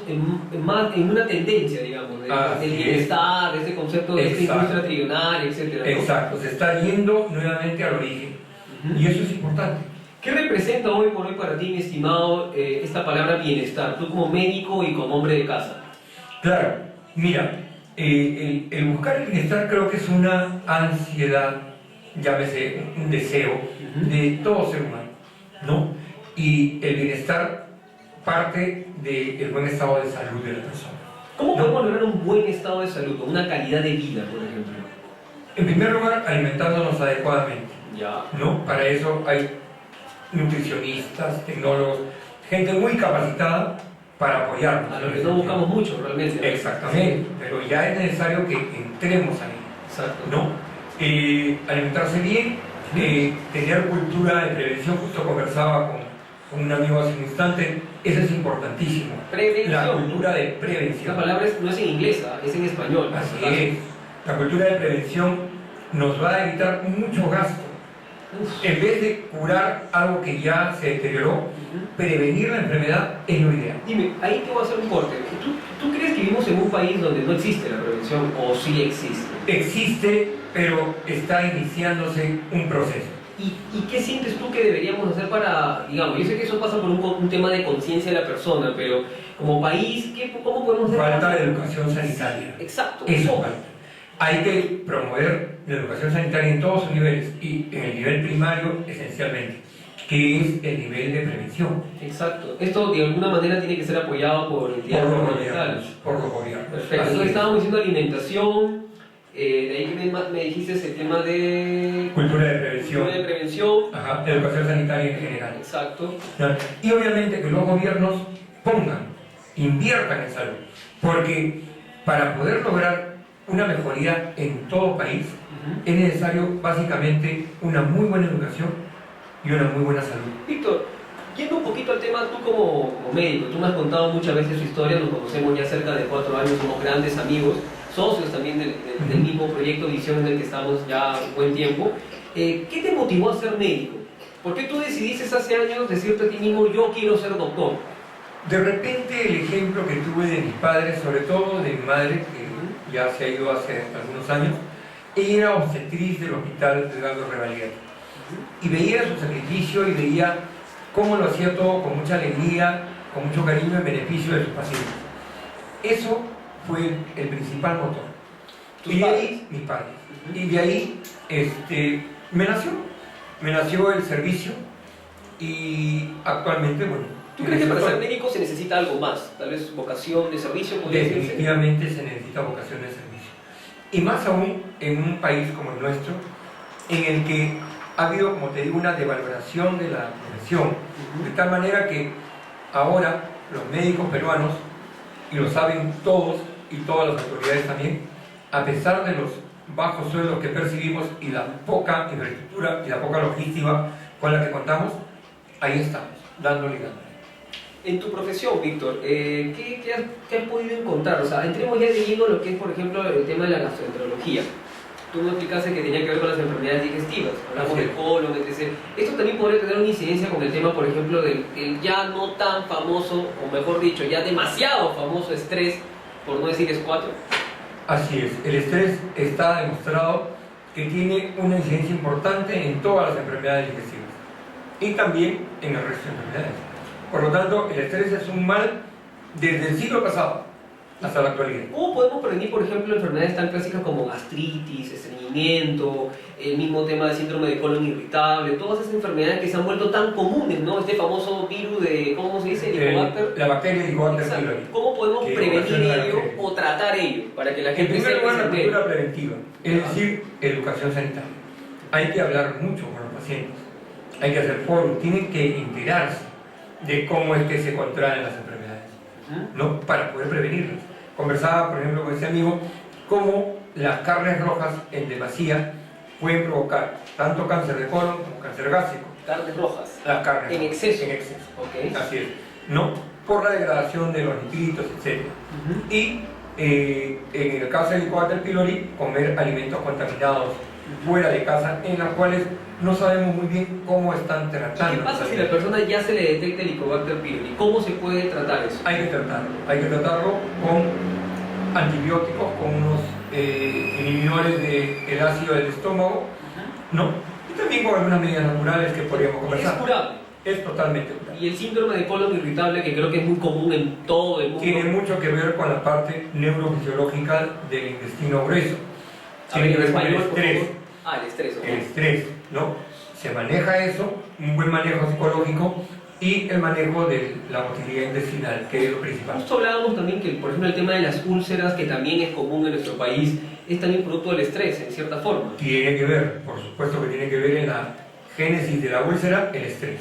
en una tendencia, digamos, del bienestar, de este concepto de esta industria trillonaria, etcétera, ¿no? Exacto, se está yendo nuevamente al origen. Y eso es importante. ¿Qué representa hoy por hoy para ti, mi estimado, esta palabra bienestar? Tú como médico y como hombre de casa. Claro, mira, el buscar el bienestar creo que es una ansiedad, llámese un deseo de todo ser humano, ¿no? Y el bienestar parte del buen estado de salud de la persona. ¿Cómo podemos lograr un buen estado de salud, una calidad de vida, por ejemplo? En primer lugar, alimentándonos adecuadamente. Ya. ¿No? Para eso hay nutricionistas, tecnólogos, gente muy capacitada para apoyarnos. A lo que no buscamos mucho realmente. Exactamente, sí. Pero ya es necesario que entremos ahí. Exacto. ¿No? Alimentarse bien, tener cultura de prevención. Justo conversaba con un amigo hace un instante, eso es importantísimo. Prevención. La cultura de prevención. La palabra no es en inglés, es en español. Así es. La cultura de prevención nos va a evitar mucho gasto. En vez de curar algo que ya se deterioró, prevenir la enfermedad es lo ideal. Dime, ahí te voy a hacer un corte. ¿Tú crees que vivimos en un país donde no existe la prevención o sí existe? Existe, pero está iniciándose un proceso. ¿Y qué sientes tú que deberíamos hacer para, digamos, yo sé que eso pasa por un tema de conciencia de la persona, pero como país, ¿cómo podemos hacer? Falta de educación sanitaria. Sí, exacto. Eso falta. Hay que promover la educación sanitaria en todos sus niveles y en el nivel primario esencialmente, que es el nivel de prevención. Exacto. Esto de alguna manera tiene que ser apoyado por entidades gubernamentales. Por los gobiernos. Perfecto. Entonces estábamos diciendo alimentación, de ahí que me dijiste el tema de... Cultura de prevención. Cultura de prevención. Ajá, educación sanitaria en general. Exacto. Y obviamente que los gobiernos inviertan en salud, porque para poder lograr una mejoría en todo país, es necesario básicamente una muy buena educación y una muy buena salud. Víctor, yendo un poquito al tema, tú como médico, tú me has contado muchas veces su historia, nos conocemos ya cerca de 4 años, somos grandes amigos, socios también del mismo proyecto Visión en el que estamos ya un buen tiempo. ¿Qué te motivó a ser médico? ¿Por qué tú decidiste hace años decirte a ti mismo, yo quiero ser doctor? De repente el ejemplo que tuve de mis padres, sobre todo de mi madre, que ya se ha ido hace algunos años, ella era obstetriz del hospital Edgardo Revalliere. Y veía su sacrificio y veía cómo lo hacía todo con mucha alegría, con mucho cariño en beneficio de sus pacientes. Eso fue el principal motor. Y de ahí, mis padres. Y de ahí me nació el servicio y actualmente, bueno. ¿Tú crees que para ser médico se necesita algo más? Tal vez vocación de servicio, podría decirse. Definitivamente se necesita vocación de servicio. Y más aún en un país como el nuestro, en el que ha habido, como te digo, una devaloración de la profesión, de tal manera que ahora los médicos peruanos, y lo saben todos y todas las autoridades también, a pesar de los bajos sueldos que percibimos y la poca infraestructura y la poca logística con la que contamos, ahí estamos, dándole y dándole. En tu profesión, Víctor, ¿qué has podido encontrar? O sea, entremos ya de lleno lo que es, por ejemplo, el tema de la gastroenterología. Tú me explicaste que tenía que ver con las enfermedades digestivas, hablamos de colon, etc. Esto también podría tener una incidencia con el tema, por ejemplo, del ya no tan famoso, o mejor dicho, ya demasiado famoso estrés, por no decir S4. Así es, el estrés está demostrado que tiene una incidencia importante en todas las enfermedades digestivas y también en el resto de enfermedades. Por lo tanto, el estrés es un mal desde el siglo pasado hasta la actualidad. ¿Cómo podemos prevenir, por ejemplo, enfermedades tan clásicas como gastritis, estreñimiento, el mismo tema de síndrome de colon irritable, todas esas enfermedades que se han vuelto tan comunes, ¿no? Este famoso virus de, ¿cómo se dice? Helicobacter. La bacteria Helicobacter pylori. ¿Cómo podemos prevenir ello o tratar ello para que la gente sepa? En primer lugar, la cultura preventiva, es decir, educación sanitaria. Hay que hablar mucho con los pacientes, hay que hacer foros, tienen que enterarse de cómo es que se contraen las enfermedades, ¿no? Para poder prevenirlas. Conversaba, por ejemplo, con ese amigo, cómo las carnes rojas en demasía pueden provocar tanto cáncer de colon como cáncer gástrico. Carnes rojas. Las carnes en rojas. exceso. En exceso. Okay. Así es. ¿No? Por la degradación de los nitritos, etc. Y en el caso del Helicobacter pylori, comer alimentos contaminados fuera de casa, en las cuales no sabemos muy bien cómo están tratando. ¿Qué pasa si la persona ya se le detecta Helicobacter pylori? ¿Cómo se puede tratar eso? Hay que tratarlo con antibióticos, con unos inhibidores del ácido del estómago, ¿no? Y también con algunas medidas naturales que podríamos conversar. ¿Es curable? Es totalmente curable. Y el síndrome de colon irritable, que creo que es muy común en todo el mundo. Tiene mucho que ver con la parte neurofisiológica del intestino grueso. A ver, Tiene que ver en con el español, por estrés. favor. Ah, el estrés. El estrés, ¿no? Se maneja eso, un buen manejo psicológico y el manejo de la motilidad intestinal, que es lo principal. Justo hablábamos también que, por ejemplo, el tema de las úlceras, que también es común en nuestro país, es también producto del estrés, en cierta forma. Tiene que ver, por supuesto que tiene que ver en la génesis de la úlcera, el estrés.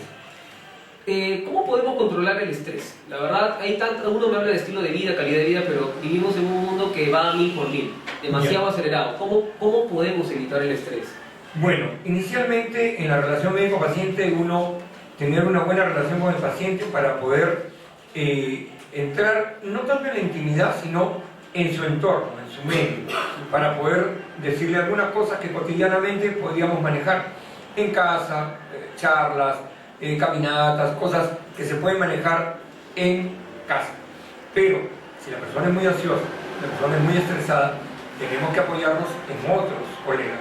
¿Cómo podemos controlar el estrés? La verdad, uno me habla de estilo de vida, calidad de vida, pero vivimos en un mundo que va a 1000 por 1000, demasiado acelerado. ¿Cómo podemos evitar el estrés? Bueno, inicialmente en la relación médico-paciente uno tener una buena relación con el paciente para poder entrar no tanto en la intimidad, sino en su entorno, en su medio, para poder decirle algunas cosas que cotidianamente podríamos manejar en casa, charlas, caminatas, cosas que se pueden manejar en casa. Pero si la persona es muy ansiosa, la persona es muy estresada, tenemos que apoyarnos en otros colegas,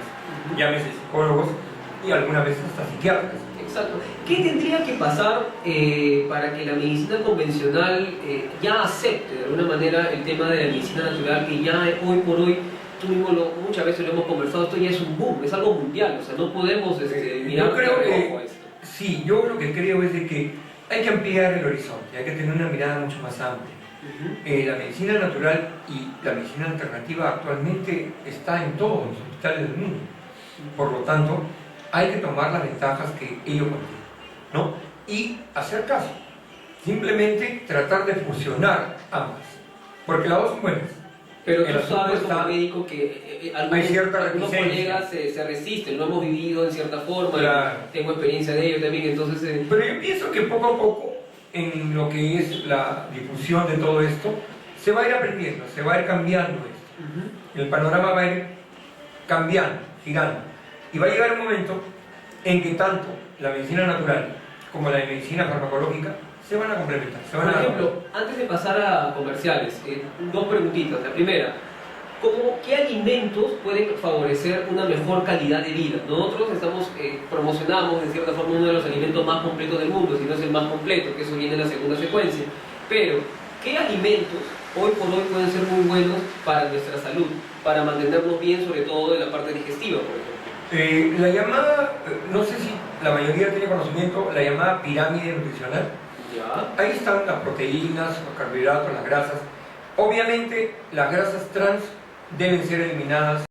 llámese psicólogos y algunas veces hasta psiquiatras. Exacto. ¿Qué tendría que pasar para que la medicina convencional ya acepte de alguna manera el tema de la medicina natural, que ya hoy por hoy, tú mismo muchas veces lo hemos conversado, esto ya es un boom, es algo mundial, o sea, no podemos mirar yo creo de que, reojo a esto? sí, yo lo que creo es de que hay que ampliar el horizonte, hay que tener una mirada mucho más amplia. La medicina natural y la medicina alternativa actualmente está en todos los hospitales del mundo. Por lo tanto, hay que tomar las ventajas que ello contiene, ¿no? Y hacer caso. Simplemente tratar de fusionar ambas. Porque las dos son buenas. Pero El tú sabes asunto como está- médico que hay cierta algunos reticencia. colegas se resisten, lo hemos vivido en cierta forma, Claro. tengo experiencia de ello también, entonces... Pero yo pienso que poco a poco, en lo que es la difusión de todo esto, se va a ir aprendiendo, se va a ir cambiando esto. El panorama va a ir cambiando, girando. Y va a llegar un momento en que tanto la medicina natural como la medicina farmacológica se van a complementar. Por ejemplo, antes de pasar a comerciales, dos preguntitas. La primera, ¿qué alimentos pueden favorecer una mejor calidad de vida? Nosotros promocionamos en cierta forma uno de los alimentos más completos del mundo, si no es el más completo, que eso viene en la segunda secuencia. Pero, ¿qué alimentos hoy por hoy pueden ser muy buenos para nuestra salud, para mantenernos bien, sobre todo en la parte digestiva, por ejemplo? La llamada, no sé si la mayoría tiene conocimiento, la llamada pirámide nutricional. Ya. Ahí están las proteínas, los carbohidratos, las grasas. Obviamente las grasas trans deben ser eliminadas